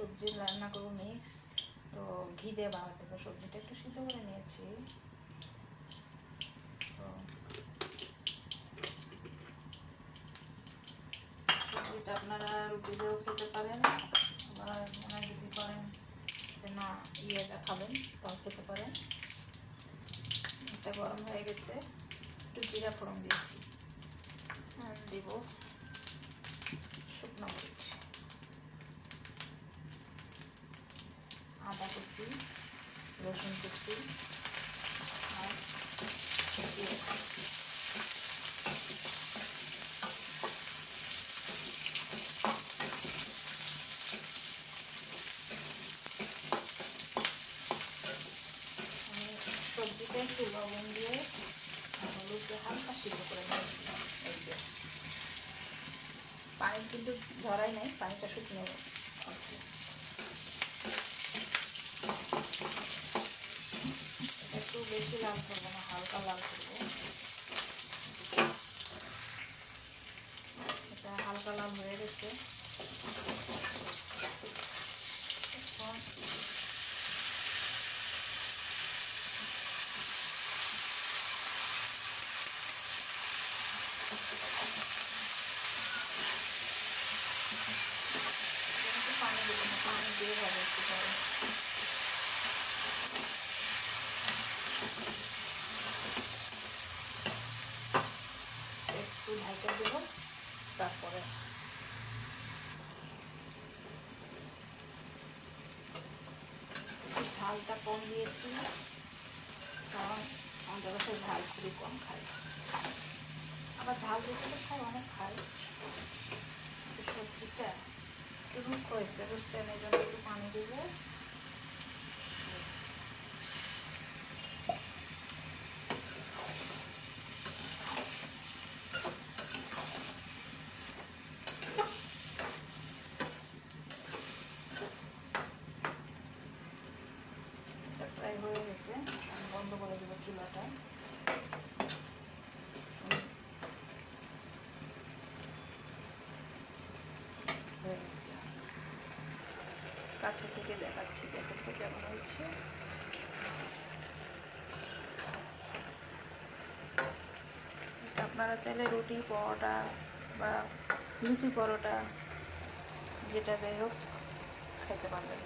সবজি রান্না করবো মিক্স, তো ঘি দিয়ে বানাতে হবে। সবজিটা একটু সিদ্ধ করে নিয়েছি। তো সবজিটা আপনারা রুটি দিয়েও খেতে পারেন, আবার মনে যদি করেন যে না ইয়েটা খাবেন তাও খেতে পারেন। এটা গরম হয়ে গেছে, একটু জিরা ফোড়ন দিয়েছি, দিব শুকনো মরিচ, আদা কুচি, রসুন কুচি আর সবজিটা একটু লবণ দিয়ে হলুদ দিয়ে হালকা সিদ্ধ করে নিয়েছি। এই যে পানি কিন্তু ঝরাই নাই, পানিটা শুকনো। একটু বেশি লাল করবো না, হালকা লাল করবো। এটা হালকা লাল হয়ে গেছে। এখন পানি দেবো না, পানি দিয়ে যাবে একটু পরে। একটু ঢাকা দেবো, তারপরে ঝালটা কম দিয়েছি, কারণ আমাদের কাছে ঝাল খুবই কম খায়। আবার ঝাল বেশি খায়, অনেক খায়। সবজিটা একটু রুখ হয়েছে, বুঝছেন, এই জন্য একটু পানি দেবো। প্রায় হয়ে গেছে, আমি বন্ধ করে দেবো চুলাটা। হয়ে গেছে, কাছে থেকে দেখাচ্ছি, দেখেন তো কেমন হয়েছে। আপনারা চাইলে রুটি, পরোটা বা লুচি পরোটা যেটা যাই হোক খেতে পারবেন।